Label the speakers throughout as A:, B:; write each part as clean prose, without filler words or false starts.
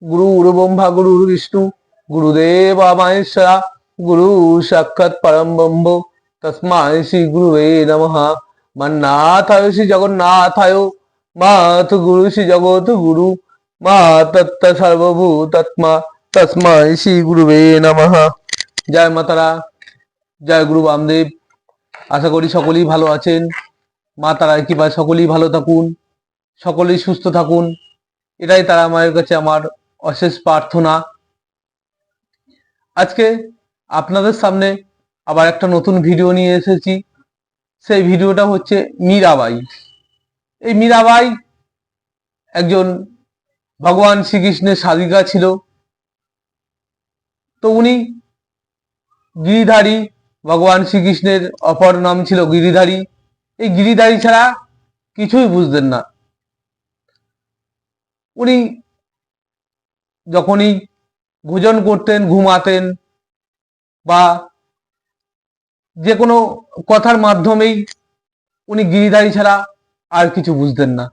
A: गुरु ब्रह्मा गुरु विष्णु गुरुदेव महेश्वरा गुरु साक्षाৎ परम ब्रह्म तस्मै श्री गुरुवे नमः। मन्नाथाय श्री जगन्नाथाय मात गुरु श्री जगत गुरु मा तत्त सर्वभूतात्मा तस्मै श्री गुरुवे नमः। जय मातारा, जय गुरु বামদেব। আশা করি সকলেই ভালো আছেন। মা তারার কৃপায় সকলেই ভালো থাকুন, সকলেই সুস্থ থাকুন, এটাই তারা মায়ের কাছে আমার অশেষ প্রার্থনা। আজকে আপনাদের সামনে আবার একটা নতুন ভিডিও নিয়ে এসেছি। সেই ভিডিওটা হচ্ছে মীরাবাই। এই মীরাবাই একজন ভগবান শ্রীকৃষ্ণের সাধিকা ছিল। তো উনি গিরিধারী, ভগবান শ্রীকৃষ্ণের অপর নাম ছিল গিরিধারী। এই গিরিধারী ছাড়া কিছুই বুঝতেন না। উনি যখনই ভোজন করতেন, ঘুমাতেন বা যে কোনো কথার মাধ্যমেই উনি গিরিধারী ছাড়া আর কিছু বুঝতেন না।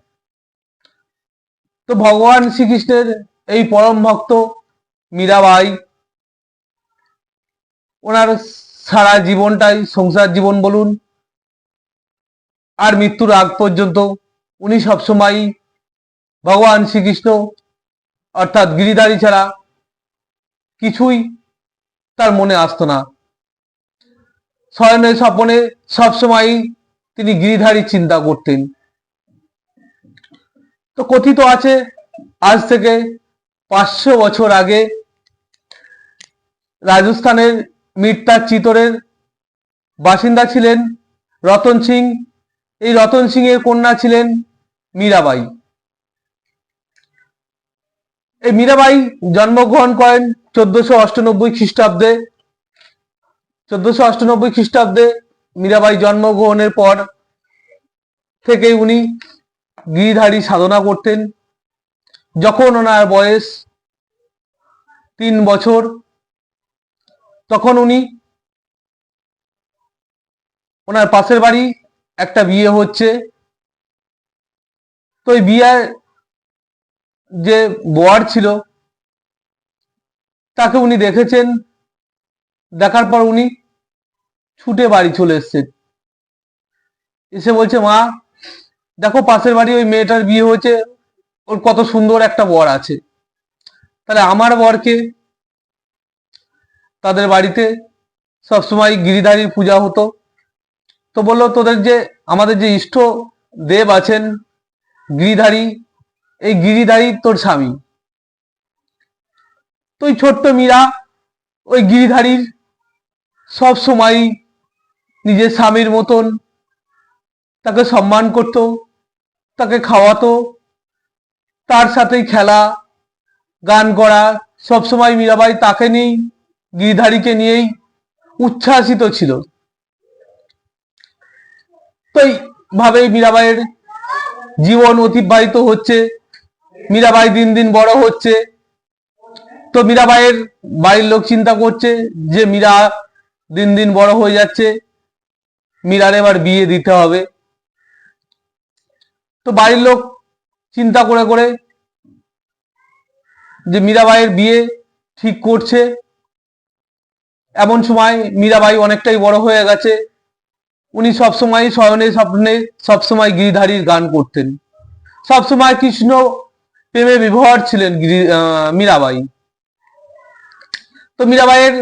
A: তো ভগবান শ্রীকৃষ্ণের এই পরম ভক্ত মীরাবাই ওনার সারা জীবনটাই, সংসার জীবন বলুন আর মৃত্যুর আগ পর্যন্ত, উনি সবসময় ভগবান শ্রীকৃষ্ণ অর্থাৎ গিরিধারী ছাড়া কিছুই তার মনে আসতো না। শয়নে স্বপনে সবসময় তিনি গিরিধারী চিন্তা করতেন। তো কথিত আছে আজ থেকে 500 বছর আগে রাজস্থানের মিরটা চিতোরের বাসিন্দা ছিলেন রতন সিং। এই রতন সিং এর কন্যা ছিলেন মীরাবাই। এই মীরাবাই জন্মগ্রহণ করেন 1498 খ্রিস্টাব্দে। 1498 খ্রিস্টাব্দে মীরাবাই জন্মগ্রহণের পর থেকে উনি গিরিধারী সাধনা করতেন। যখন ওনার বয়স 3 বছর তখন উনি ওনার পাশের বাড়ি একটা বিয়ে হচ্ছে। তো এই বিয়ের যে বর ছিল তাকে উনি দেখেছেন। দেখার পর উনি ছুটে বাড়ি চলে এসেছেন। এসে বলছে, মা দেখো পাশের বাড়ি ওই মেয়েটার বিয়ে হয়েছে, ওর কত সুন্দর একটা বর আছে, তাহলে আমার বরকে। তাদের বাড়িতে সবসময় গিরিধারীর পূজা হতো। তো বললো, তোদের যে আমাদের যে ইষ্ট দেব আছেন গিরিধারী, এই গিরিধারী তোর স্বামী। তো ওই ছোট্ট মীরা ওই গিরিধারীর সব সময় নিজের স্বামীর মতন তাকে সম্মান করত, তাকে খাওয়াতো, তার সাথেই খেলা গান করা, সবসময় মীরাবাই তাকে নিয়েই, গিরিধারীকে নিয়েই উচ্ছ্বাসিত ছিল। তো এইভাবেই মীরাবাইয়ের জীবন অতিবাহিত হচ্ছে। মীরাবাই দিন দিন বড় হচ্ছে। তো মীরাবাইয়ের বাড়ির লোক চিন্তা করছে যে মীরা দিন দিন বড় হয়ে যাচ্ছে, মীরার এবার বিয়ে দিতে হবে। তো বাড়ির লোক চিন্তা করে করে যে মীরাবাইয়ের বিয়ে ঠিক করছে। এমন সময় মীরাবাই অনেকটাই বড় হয়ে গেছে। উনি সবসময় শয়নে স্বপ্নে সবসময় গিরিধারীর গান করতেন। সবসময় কৃষ্ণ প্রেমে বিভোর ছিলেন মীরাবাই। তো মীরাবাইয়ের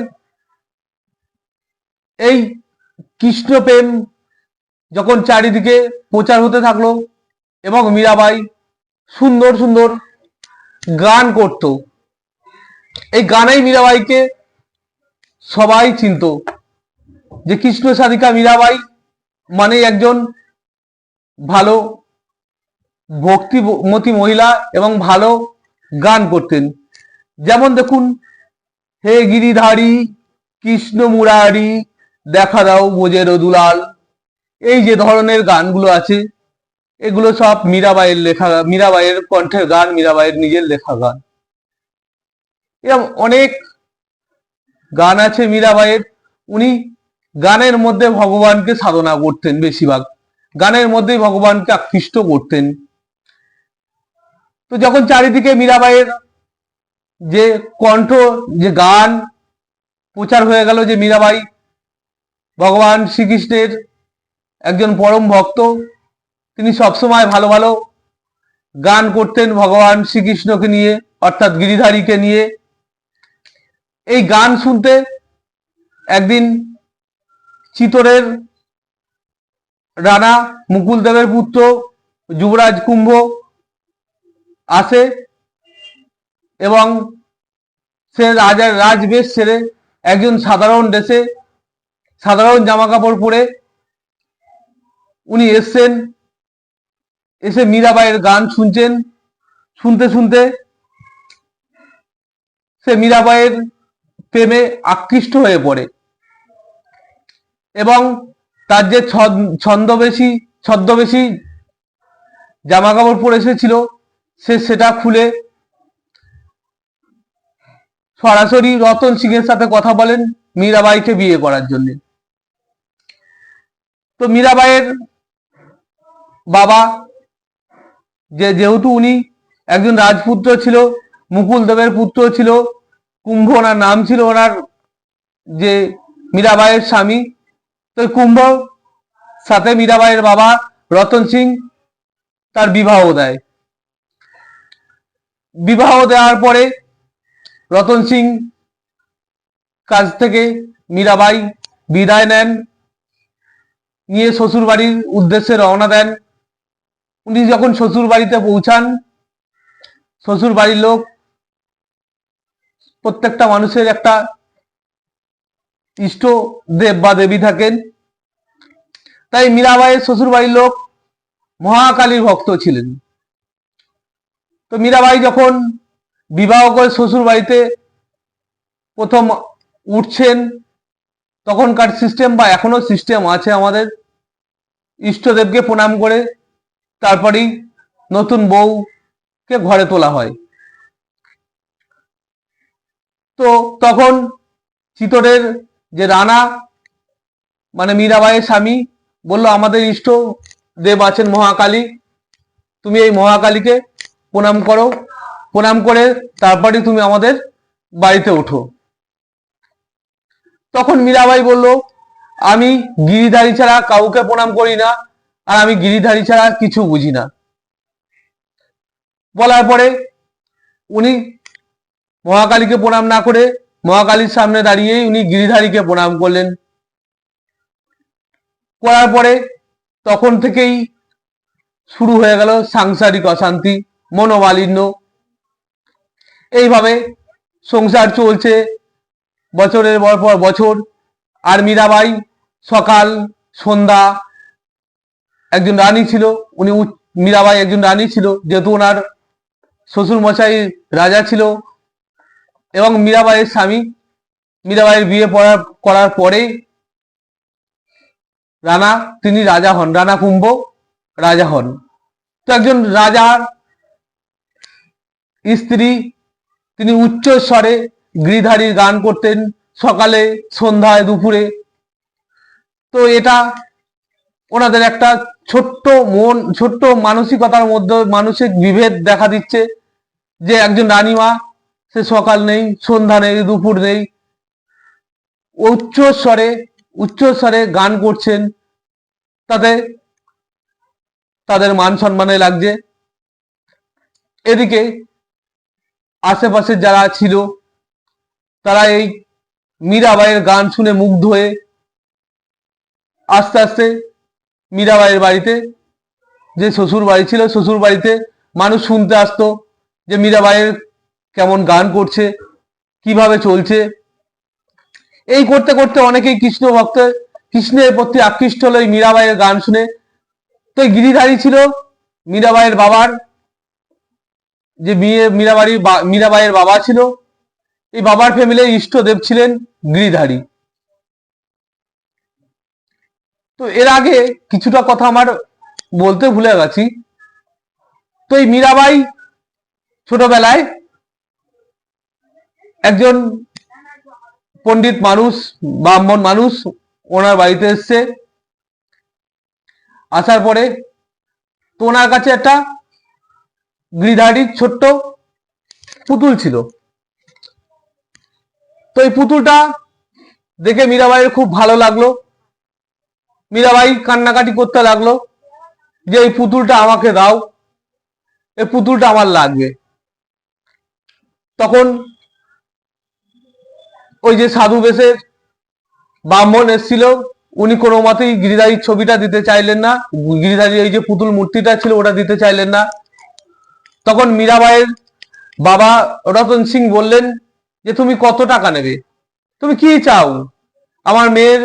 A: এই কৃষ্ণ প্রেম যখন চারিদিকে প্রচার হতে থাকলো এবং মীরাবাই সুন্দর সুন্দর গান করত, এই গানেই মীরাবাইকে সবাই চিনত যে কৃষ্ণ সাধিকা মীরাবাই মানে একজন ভালো ভক্তিমতী মহিলা এবং ভালো গান করতেন। যেমন দেখুন, হে গিরিধারী কৃষ্ণ মুরারি দেখা দাও বোঝের দুলাল, এই যে ধরনের গানগুলো আছে এগুলো সব মীরাবাইয়ের লেখা, মীরাবাইয়ের কণ্ঠের গান, মীরাবাইয়ের নিজের লেখা গান। এরকম অনেক গান আছে মীরাবাইয়ের। উনি গানের মধ্যে ভগবানকে সাধনা করতেন, বেশিরভাগ গানের মধ্যেই ভগবানকে আকৃষ্ট করতেন। তো যখন চারিদিকে মীরাবাইয়ের যে কণ্ঠ, যে গান প্রচার হয়ে গেল যে মীরাবাই ভগবান শ্রীকৃষ্ণের একজন পরম ভক্ত, তিনি সবসময় ভালো ভালো গান করতেন ভগবান শ্রীকৃষ্ণকে নিয়ে, অর্থাৎ গিরিধারীকে নিয়ে। এই গান শুনতে একদিন চিতোরের রানা মুকুলদেবের পুত্র যুবরাজ কুম্ভ আসে এবং সে রাজার রাজবেশ ছেড়ে একজন সাধারণ ড্রেসে, সাধারণ জামা কাপড় পরে উনি এসছেন, এসে মীরাবাইয়ের গান শুনছেন। শুনতে শুনতে সে মীরাবাইয়ের প্রেমে আকৃষ্ট হয়ে পড়ে এবং তার যে ছদ্মবেশী জামা কাপড় পরে এসেছিল সে সেটা খুলে সরাসরি রতন সিং এর সাথে কথা বলেন মীরাবাইকে বিয়ে করার জন্য। তো মীরাবাইয়ের বাবা, যেহেতু উনি একজন রাজপুত্র ছিল, মুকুলদেবের পুত্র ছিল, কুম্ভ ওনার নাম ছিল, ওনার যে মীরাবাইয়ের স্বামী, তো কুম্ভ সাথে মীরাবাইয়ের বাবা রতন সিং তার বিবাহ দেয়। বিবাহ দেওয়ার পরে রতন সিং কাছ থেকে মীরাবাই বিদায় নেন, নিয়ে শ্বশুর বাড়ির উদ্দেশ্যে রওনা দেন। উনি যখন শ্বশুর বাড়িতে পৌঁছান, শ্বশুর বাড়ির লোক, প্রত্যেকটা মানুষের একটা ইষ্ট দেব বা দেবী থাকেন, তাই মীরাবাইয়ের শ্বশুর বাড়ির লোক মহাকালীর ভক্ত ছিলেন। তো মীরাবাই যখন বিবাহ করে শ্বশুর বাড়িতে প্রথম উঠছেন, তখনকার সিস্টেম বা এখনো সিস্টেম আছে আমাদের, ইষ্টদেবকে প্রণাম করে তারপরেই নতুন বউকে ঘরে তোলা হয়। তো তখন চিতোরের যে রানা, মানে মীরাবাইয়ের স্বামী, বলল আমাদের ইষ্ট দেব আছেন মহাকালী, তুমি এই মহাকালীকে প্রণাম করো, প্রণাম করে তারপরে তুমি আমাদের বাড়িতে ওঠো। তখন মীরাবাই বলল আমি গিরিধারী ছাড়া কাউকে প্রণাম করি না, আর আমি গিরিধারী ছাড়া কিছু বুঝি না। বলার পরে উনি মহাকালীকে প্রণাম না করে মহাকালীর সামনে দাঁড়িয়েই উনি গিরিধারীকে প্রণাম করলেন। করার পরে তখন থেকেই শুরু হয়ে গেল সাংসারিক অশান্তি, মনোমালিন্য। এইভাবে সংসার চলছে বছরের পর বছর। আর মীরাবাই সকাল সন্ধ্যা, একজন রানী ছিল, উনি মীরাবাই একজন রানী ছিল, যেহেতু ওনার শ্বশুর মশাই রাজা ছিল এবং মীরাবাইয়ের স্বামী। মীরাবাইয়ের বিয়ে করার পরে রানা, তিনি রাজা হন, রানা কুম্ভ রাজা হন। তো একজন রাজার স্ত্রী, তিনি উচ্চ স্বরে গিরিধারীর গান করতেন সকালে সন্ধ্যায় দুপুরে। তো এটা ওনাদের একটা ছোট্ট মানসিকতার মধ্যে মানসিক বিভেদ দেখা দিচ্ছে, যে একজন রানীমা, সে সকাল নেই, সন্ধ্যা নেই, দুপুর নেই, উচ্চ স্বরে গান করছেন, তাতে তাদের মান সম্মানে লাগছে। এদিকে আশেপাশে যারা ছিল তারা এই মীরাবাইয়ের গান শুনে মুগ্ধ হয়ে আস্তে আস্তে মীরাবাইয়ের বাড়িতে, যে শ্বশুর বাড়ি ছিল, শ্বশুর বাড়িতে মানুষ শুনতে আসতো যে মীরাবাইয়ের কেমন গান করছে, কিভাবে চলছে। এই করতে করতে অনেকেই কৃষ্ণ ভক্ত, কৃষ্ণের প্রতি আকৃষ্ট হলো এই মীরাবাইয়ের গান শুনে। তো গিরিধারী ছিল মীরাবাইয়ের বাবার, যে মীরাবাইয়ের বাবা ছিল, এই বাবার ফ্যামিলির ইষ্টদেব ছিলেন গিরিধারী। তো এর আগে কিছুটা কথা আমার বলতে ভুলে গেছি। তো এই মীরাবাই ছোটবেলায় একজন পণ্ডিত মানুষ, ব্রাহ্মণ মানুষ ওনার বাড়িতে এসছে। আসার পরে তো ওনার কাছে একটা গিরিধারীর ছোট্ট পুতুল ছিল। তো এই পুতুলটা দেখে মীরাবাইয়ের খুব ভালো লাগলো। মীরাবাই কান্নাকাটি করতে লাগলো যে এই পুতুলটা আমাকে দাও, এই পুতুলটা আমার লাগবে। তখন ওই যে সাধু বেশের ব্রাহ্মণ এসেছিল, উনি কোনো মতেই গিরিধারীর ছবিটা দিতে চাইলেন না, গিরিধারীর এই যে পুতুল মূর্তিটা ছিল ওটা দিতে চাইলেন না। তখন মীরাবাইয়ের বাবা রতন সিং বললেন যে তুমি কত টাকা নেবে, তুমি কি চাও? আমার মেয়ের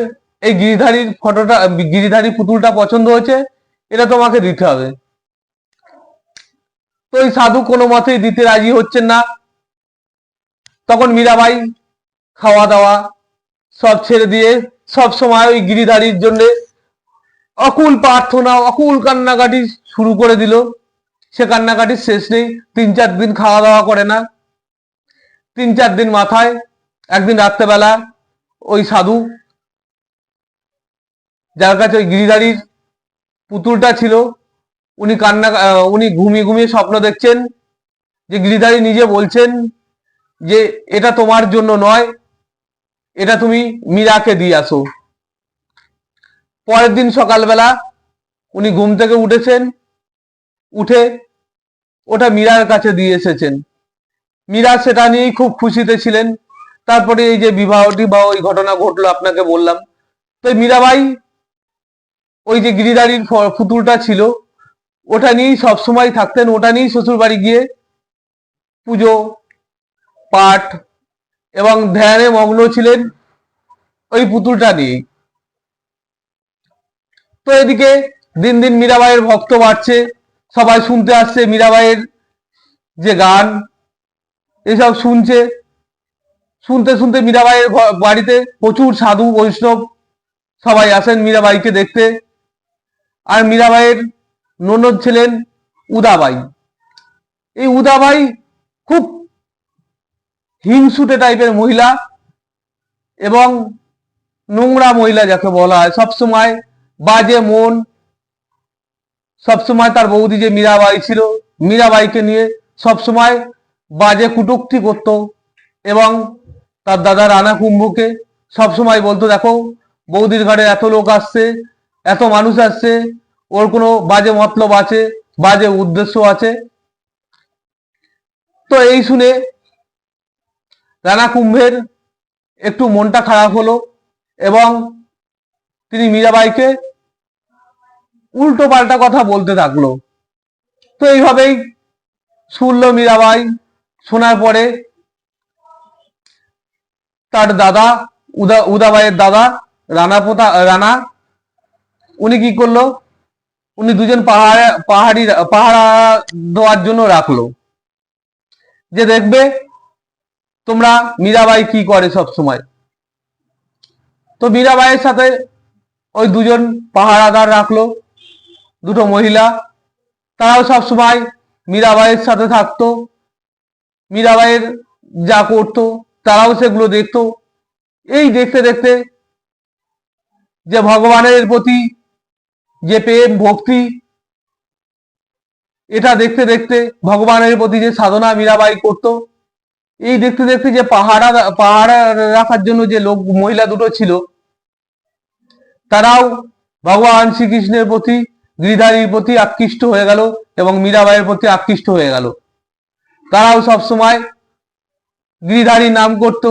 A: এই গিরিধারীর ফটোটা, গিরিধারী পুতুলটা পছন্দ হয়েছে, এটা তোমাকে দিতে হবে। তো এই সাধু কোনো মতেই দিতে রাজি হচ্ছেন না। তখন মীরাবাই খাওয়া দাওয়া সব ছেড়ে দিয়ে সব সময় ওই গিরিধারীর জন্য অকুল প্রার্থনা, অকুল কান্নাকাটি শুরু করে দিল। সে কান্নাকাটির শেষ নেই। 3-4 দিন খাওয়া দাওয়া করে না। 3-4 দিন মাথায় একদিন রাত্রেবেলা ওই সাধু, যার কাছে ওই গিরিধারীর পুতুলটা ছিল, উনি ঘুমিয়ে ঘুমিয়ে স্বপ্ন দেখছেন যে গিরিধারী নিজে বলছেন যে এটা তোমার জন্য নয়, এটা তুমি মীরাকে দিয়ে আসো। পরের দিন সকালবেলা উনি ঘুম থেকে উঠেছেন, উঠে ওটা মীরার কাছে দিয়ে এসেছেন। মীরা সেটা নিয়েই খুব খুশিতে ছিলেন। তারপরে এই যে বিবাহটি বা ওই ঘটনা ঘটলো আপনাকে বললাম। তো মীরাবাই ওই যে গিরিধারীর পুতুলটা ছিল ওটা নিয়েই সবসময় থাকতেন, ওটা নিয়েই শ্বশুর বাড়ি গিয়ে পুজো পাঠ এবং ধ্যানে মগ্ন ছিলেন ওই পুতুলটা নিয়েই। তো এদিকে দিন দিন মীরাবাইয়ের ভক্ত বাড়ছে, সবাই শুনতে আসছে মীরাবাইয়ের যে গান, এসব শুনছে। শুনতে শুনতে মীরাবাইয়ের বাড়িতে প্রচুর সাধু বৈষ্ণব সবাই আসেন মীরাবাইকে দেখতে। আর মীরাবাইয়ের ননদ ছিলেন উদাবাই। এই উদাবাই খুব হিংসুটে টাইপের মহিলা এবং নোংরা মহিলা যাকে বলা হয়, সবসময় বাজে মন। সবসময় তার বৌদি যে মীরাবাই ছিল, মীরাবাইকে নিয়ে সবসময় বাজে কটূক্তি করত এবং তার দাদা রানা কুম্ভকে সবসময় বলতো, দেখো বৌদির ঘরে এত লোক আসছে, এত মানুষ আসছে, ওর কোনো বাজে মতলব আছে, বাজে উদ্দেশ্য আছে। তো এই শুনে রানা কুম্ভের একটু মনটা খারাপ হলো এবং তিনি মীরাবাইকে উল্টো পাল্টা কথা বলতে থাকলো। তো এইভাবেই শুনলো মীরাবাই। শোনার পরে তার দাদা উদাবাইয়ের দাদা রানা উনি কি করলো, উনি দুজন পাহারা দেওয়ার জন্য রাখলো, যে দেখবে তোমরা মীরাবাই কি করে সব সময়। তো মীরাবাইয়ের সাথে ওই দুজন পাহারাদার রাখলো, দুটো মহিলা। তারাও সব সময় মীরাবাইয়ের সাথে থাকতো, মীরাবাইয়ের যা করতো তারাও সেগুলো দেখতো। এই দেখতে দেখতে যে ভগবানের প্রতি যে প্রেম ভক্তি, এটা দেখতে দেখতে ভগবানের প্রতি যে সাধনা মীরাবাই করত, এই দেখতে দেখতে যে পাহারা রাখার জন্য যে লোক মহিলা দুটো ছিল, তারাও ভগবান শ্রীকৃষ্ণের প্রতি, গিরিধারীর প্রতি আকৃষ্ট হয়ে গেল এবং মীরাবাইয়ের প্রতি আকৃষ্ট হয়ে গেল। তারাও সবসময় গিরিধারীর নাম করত,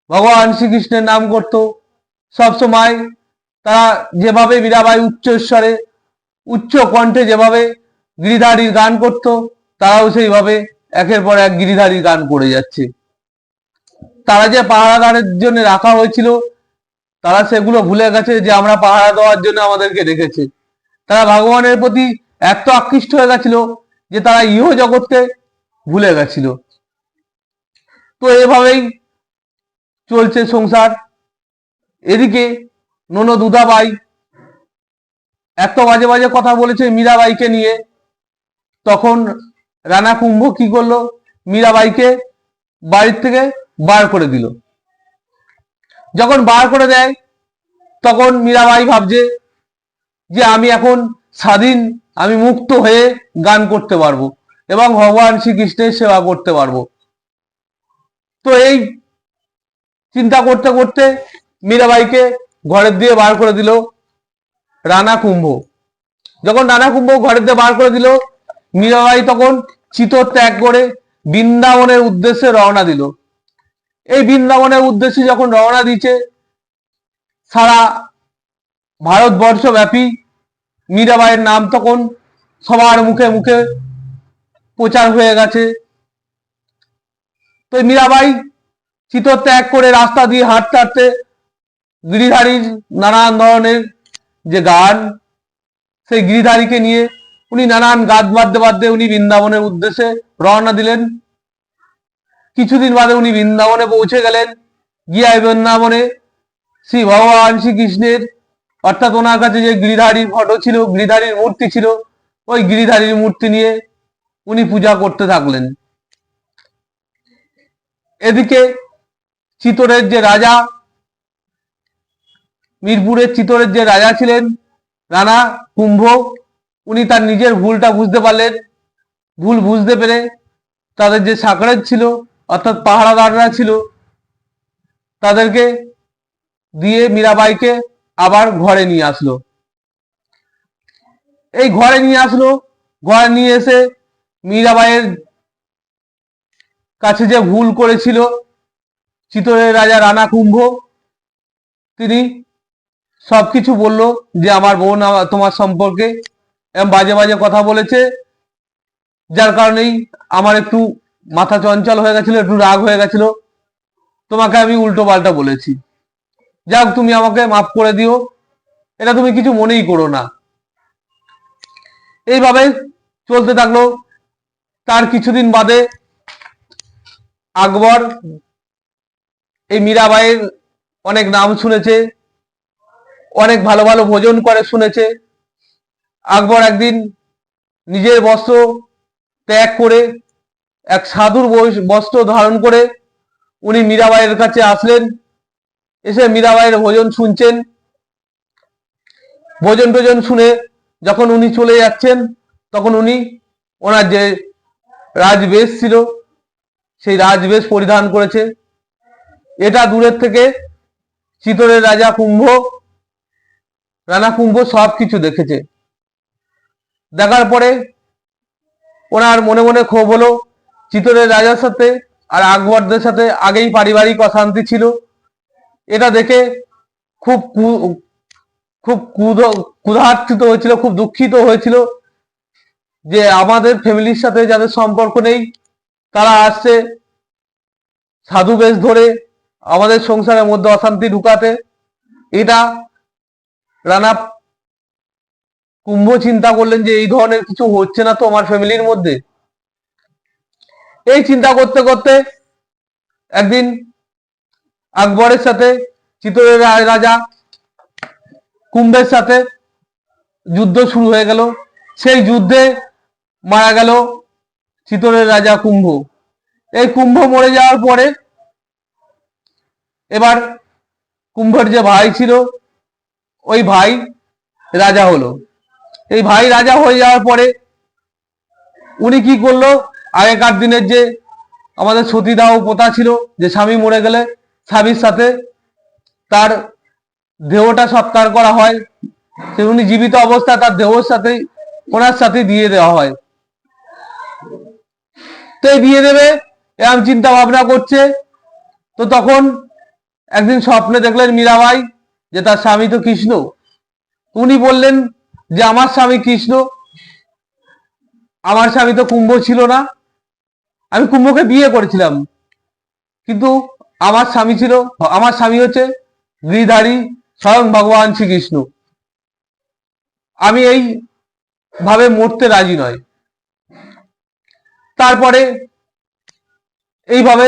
A: ভগবান শ্রীকৃষ্ণের নাম করত। সবসময় তারা যেভাবে মীরাবাই উচ্চস্বরে উচ্চ কণ্ঠে যেভাবে গিরিধারীর গান করত, তারাও সেইভাবে একের পর এক গিরিধারীর গান করে যাচ্ছে। তারা যে পাহারাদারের জন্য রাখা হয়েছিল, তারা সেগুলো ভুলে গেছে যে আমরা পাহারা দেওয়ার জন্য আমাদেরকে রেখেছে। তারা ভগবানের প্রতি এত আকৃষ্ট হয়ে গেছিল যে তারা ইহ জগৎকে ভুলে গেছিল। তো এভাবেই চলছে সংসার। এদিকে ননদ উদাবাই এত বাজে বাজে কথা বলেছে মীরাবাইকে নিয়ে। তখন রানা কুম্ভ কি করলো, মীরাবাইকে বাড়ির থেকে বার করে দিল। যখন বার করে দেয় তখন মীরাবাই ভাবছে যে আমি এখন স্বাধীন, আমি মুক্ত হয়ে গান করতে পারবো এবং ভগবান শ্রীকৃষ্ণের সেবা করতে পারবো। তো এই চিন্তা করতে করতে মীরাবাইকে ঘরের দিয়ে বার করে দিল রানা কুম্ভ। যখন রানা কুম্ভ ঘরের দিয়ে বার করে দিল, মীরাবাই তখন চিতর ত্যাগ করে বৃন্দাবনের উদ্দেশ্যে রওনা দিল। এই বৃন্দাবনের উদ্দেশ্যে যখন রওনা দিচ্ছে, সারা ভারতবর্ষ ব্যাপী মীরাবাইয়ের নাম তখন সবার মুখে মুখে প্রচার হয়ে গেছে। তো মীরাবাই চিতর ত্যাগ করে রাস্তা দিয়ে হাঁটতে হাঁটতে গিরিধারীর নানান ধরনের যে গান, সেই গিরিধারীকে নিয়ে উনি নানান গান বাদ্যে বাদ্যে উনি বৃন্দাবনের উদ্দেশ্যে রওনা দিলেন। কিছুদিন বাদে উনি বৃন্দাবনে পৌঁছে গেলেন। গিয়ে বৃন্দাবনে শ্রী ভগবান শ্রীকৃষ্ণের, অর্থাৎ ওনার কাছে যে গিরিধারীর ফটো ছিল, গিরিধারীর মূর্তি ছিল, ওই গিরিধারীর মূর্তি নিয়ে উনি পূজা করতে থাকলেন। এদিকে চিতরের যে রাজা, মিরপুরের চিতরের যে রাজা ছিলেন রানা কুম্ভ, উনি তার নিজের ভুলটা বুঝতে পারলেন। ভুল বুঝতে পেরে তাদের যে সাকরেদ ছিল, অর্থাৎ পাহারাদাররা ছিল, তাদেরকে দিয়ে মীরাবাইকে আবার ঘরে নিয়ে আসলো। এই ঘরে নিয়ে আসলো, ঘরে নিয়ে এসে মীরাবাইয়ের কাছে যে ভুল করেছিল চিতরের রাজা রানা কুম্ভ, তিনি সবকিছু বলল যে আমার বোন তোমার সম্পর্কে বাজে বাজে কথা বলেছে, যার কারণেই আমার একটু মাথা চঞ্চল হয়ে গেছিল, একটু রাগ হয়ে গেছিল, তোমাকে আমি উল্টো পাল্টা বলেছি, যাক তুমি আমাকে মাফ করে দিও, এটা তুমি কিছু মনেই করো না। এইভাবে চলতে থাকলো। তার কিছুদিন বাদে আকবর এই মীরাবাইয়ের অনেক নাম শুনেছে, অনেক ভালো ভালো ভোজন করে শুনেছে। আকবর একদিন নিজের বস্ত্র ত্যাগ করে এক সাধুর বস্ত্র ধারণ করে উনি মীরাবাইয়ের কাছে আসলেন। এসে মীরাবাইয়ের ভোজন শুনছেন। ভোজন টোজন শুনে যখন উনি চলে যাচ্ছেন, তখন উনি ওনার যে রাজবেশ ছিল সেই রাজবেশ পরিধান করেছে। এটা দূরের থেকে চিতরের রাজা কুম্ভ, রানা কুম্ভ সবকিছু দেখেছে। দেখার পরে ওনার মনে মনে ক্ষোভ হলো। চিতরের রাজার সাথে আর আকবরদের সাথে আগেই পারিবারিক অশান্তি ছিল। এটা দেখে খুব খুব ক্ষুধার্থিত হয়েছিল, খুব দুঃখিত হয়েছিল যে আমাদের ফ্যামিলির সাথে যাদের সম্পর্ক নেই তারা আসছে সাধু বেশ ধরে আমাদের সংসারের মধ্যে অশান্তি ঢুকাতে। এটা রানা কুম্ভ চিন্তা করলেন যে এই ধরনের কিছু হচ্ছে না তো আমার ফ্যামিলির মধ্যে। এই চিন্তা করতে করতে একদিন আকবরের সাথে চিতরের রাজা কুম্ভের সাথে যুদ্ধ শুরু হয়ে গেল। সেই যুদ্ধে মারা গেল চিতরের রাজা কুম্ভ। এই কুম্ভ মরে যাওয়ার পরে এবার কুম্ভের যে ভাই ছিল ওই ভাই রাজা হলো। এই ভাই রাজা হয়ে যাওয়ার পরে উনি কি করলো, আগেকার দিনের যে আমাদের সতীদাহ প্রথা ছিল যে স্বামী মরে গেলে স্বামীর সাথে তার দেহটা সৎকার করা হয়, সে উনি জীবিত অবস্থায় তার দেহর সাথে ওনার সাথে দিয়ে দেওয়া হয়। তো দিয়ে দেবে এরকম চিন্তা ভাবনা করছে। তো তখন একদিন স্বপ্নে দেখলেন মীরাবাই যে তার স্বামী তো কৃষ্ণ। উনি বললেন যে আমার স্বামী কৃষ্ণ, আমার স্বামী তো কুম্ভ ছিল না, আমি কুম্ভকে বিয়ে করেছিলাম, কিন্তু আমার স্বামী হচ্ছে গিরিধারী স্বয়ং ভগবান শ্রীকৃষ্ণ। আমি এই ভাবে মরতে রাজি নয়। তারপরে এইভাবে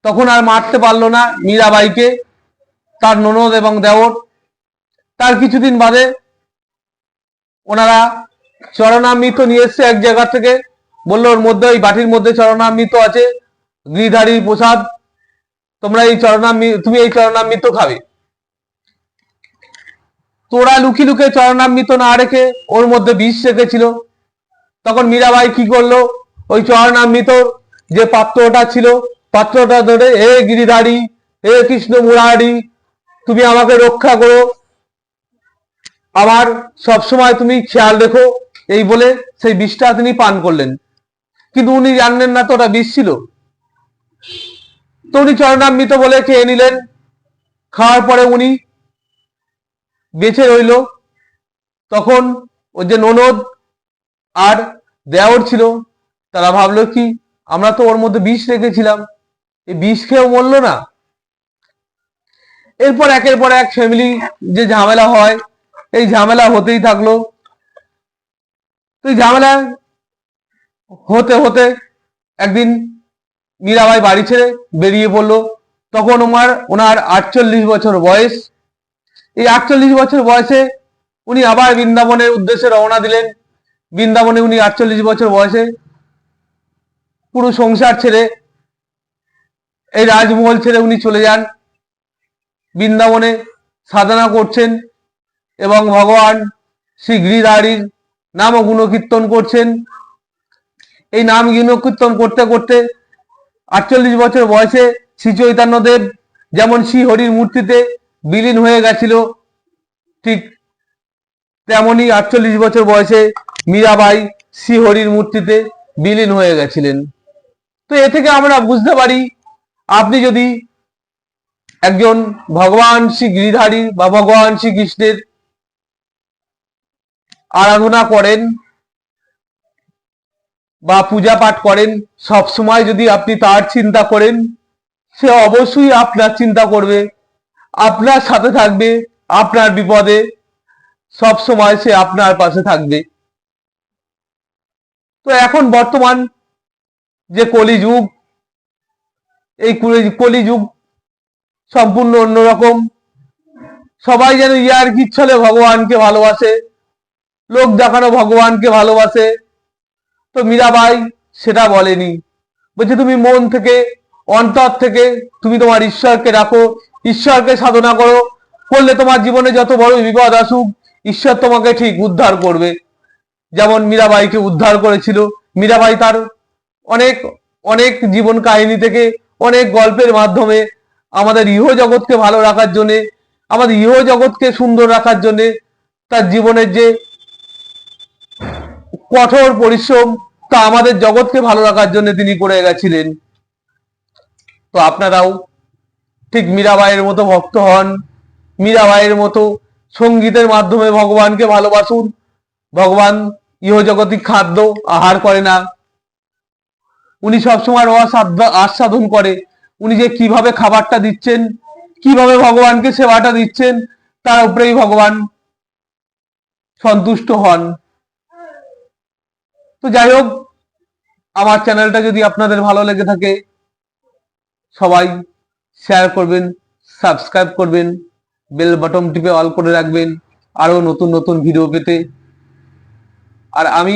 A: তখন আর মারতে পারলো না মীরাবাইকে তার ননদ এবং দেওর। তার কিছুদিন বাদে ওনারা চরণামৃত নিয়ে এসছে এক জায়গা থেকে, বললো ওর মধ্যে ওই বাটির মধ্যে চরণামৃত আছে, গিরিধারীর প্রসাদ, তোমরা এই তুমি এই চরণামৃত খাবে। তোরা লুকি লুকে চরণামৃত না রেখে ওর মধ্যে বিষ রেখেছিল। তখন মীরাবাই কি করলো, ওই চরণামৃত যে পাত্রটা ছিল পাত্রটা ধরে, হে গিরিধারী হে কৃষ্ণ মুরারি, তুমি আমাকে রক্ষা করো, আমার সবসময় তুমি খেয়াল রেখো, এই বলে সেই বিষটা তিনি পান করলেন। কিন্তু উনি জানলেন না তো ওটা বিষ ছিল। তো উনি চরণামৃত বলে খেয়ে নিলেন। খাওয়ার পরে উনি বেঁচে রইল। তখন ওর যে ননদ আর দেওর ছিল, তারা ভাবলো কি, আমরা তো ওর মধ্যে বিষ রেখেছিলাম, এই বিষ খেয়েও মরলো না। এরপর একের পর এক ফ্যামিলি যে ঝামেলা হয়, এই ঝামেলা হতেই থাকলো। তো এই ঝামেলা হতে হতে একদিন মীরাবাই বাড়ি ছেড়ে বেরিয়ে পড়লো। তখন ওনার 48 বছর বয়স। এই 48 বছর বয়সে উনি আবার বৃন্দাবনের উদ্দেশ্যে রওনা দিলেন। বৃন্দাবনে উনি 48 বছর বয়সে পুরো সংসার ছেড়ে, এই রাজমহল ছেড়ে উনি চলে যান। বৃন্দাবনে সাধনা করছেন এবং ভগবান শ্রী গিরিধারীর নাম ও গুণকীর্তন করছেন। এই নাম গুণকীর্তন করতে করতে 48 বছর বয়সে শ্রী চৈতন্যদেব যেমন শ্রী হরির মূর্তিতে বিলীন হয়ে গেছিল, ঠিক তেমনি 48 বছর বয়সে মীরাবাই শ্রী হরির মূর্তিতে বিলীন হয়ে গেছিলেন। তো এ থেকে আমরা বুঝতে পারি, আপনি যদি একজন ভগবান শ্রী গিরিধারী বা ভগবান শ্রীকৃষ্ণের আরাধনা করেন বা পূজা পাঠ করেন, সব সময় যদি আপনি তার চিন্তা করেন, সে অবশ্যই আপনার চিন্তা করবে, আপনার সাথে থাকবে, আপনার বিপদে সব সময় সে আপনার পাশে থাকবে। তো এখন বর্তমান যে কলিযুগ, এই কলিযুগ সম্পূর্ণ অন্যরকম। সবাই যেন ইয়ার্কির ছলে ভগবানকে ভালোবাসে, লোক দেখানো ভগবানকে ভালোবাসে। তো মীরাবাই সেটা বলেনি, বলছে তুমি মন থেকে, অন্তর থেকে তুমি তোমার ঈশ্বরকে রাখো, ঈশ্বরকে সাধনা করো, করলে তোমার জীবনে যত বড় বিপদ আসুক, ঈশ্বর তোমাকে ঠিক উদ্ধার করবে। যেমন মীরাবাইকে উদ্ধার করেছিল। মীরাবাই তার অনেক অনেক জীবন কাহিনী থেকে, অনেক গল্পের মাধ্যমে আমাদের ইহ জগৎকে ভালো রাখার জন্য, আমাদের ইহ জগৎকে সুন্দর রাখার জন্য তার জীবনের যে কঠোর পরিশ্রম, তা আমাদের জগৎকে ভালো রাখার জন্য তিনি করে গেছিলেন। তো আপনারাও ঠিক মীরাবাইয়ের মতো ভক্ত হন, মীরাবাইয়ের মতো সঙ্গীতের মাধ্যমে ভগবানকে ভালোবাসুন। ভগবান ইহজগতিক খাদ্য আহার করে না, উনি সবসময় আস্বাদন করে। উনি যে কিভাবে খাবারটা দিচ্ছেন, কিভাবে ভগবানকে সেবাটা দিচ্ছেন, তার উপরেই ভগবান সন্তুষ্ট হন। তো যাই হোক, আমার চ্যানেলটা যদি আপনাদের ভালো লেগে থাকে, সবাই শেয়ার করবেন, সাবস্ক্রাইব করবেন, বেল বাটন টিপে অল করে রাখবেন আরো নতুন নতুন ভিডিও পেতে। আর আমি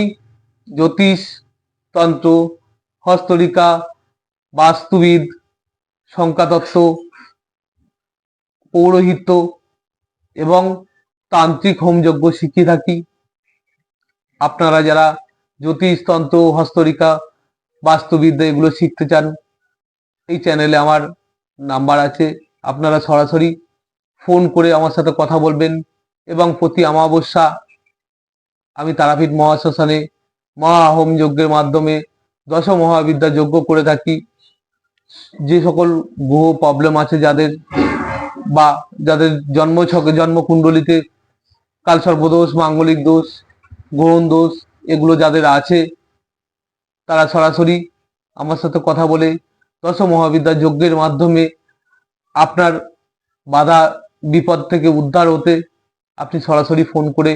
A: জ্যোতিষ, তন্ত্র, হস্তরিকা, বাস্তুবিদ, সংখ্যাতত্ত্ব, পৌরোহিত্য এবং তান্ত্রিক হোমযজ্ঞ শিখিয়ে থাকি। আপনারা যারা জ্যোতিষ, তন্ত্র, হস্তরিকা, বাস্তুবিদ্যা এগুলো শিখতে চান, এই চ্যানেলে আমার নাম্বার আছে, আপনারা সরাসরি ফোন করে আমার সাথে কথা বলবেন। এবং প্রতি অমাবস্যা আমি তারাপীঠ মহাশ্মশানে মহা হোম যজ্ঞের মাধ্যমে দশ মহাবিদ্যা যজ্ঞ করে থাকি। যে সকল গ্রহ প্রবলেম আছে যাদের, বা যাদের জন্মছকে জন্মকুণ্ডলিতে কালসর্পদোষ, মাঙ্গলিক দোষ, গ্রহণ দোষ এগুলো যাদের আছে, তারা সরাসরি আমার সাথে কথা বলে দশ মহাবিদ্যা যজ্ঞের মাধ্যমে আপনার বাধা বিপদ থেকে উদ্ধার হতে আপনি সরাসরি ফোন করে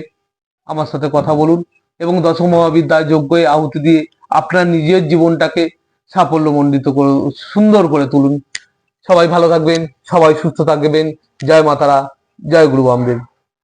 A: আমার সাথে কথা বলুন এবং দশ মহাবিদ্যা যজ্ঞে আহুতি দিয়ে আপনার নিজের জীবনটাকে সাফল্যমণ্ডিত করে, সুন্দর করে তুলুন। সবাই ভালো থাকবেন, সবাই সুস্থ থাকবেন। জয় মাতারা, জয় গুরু বামদেব।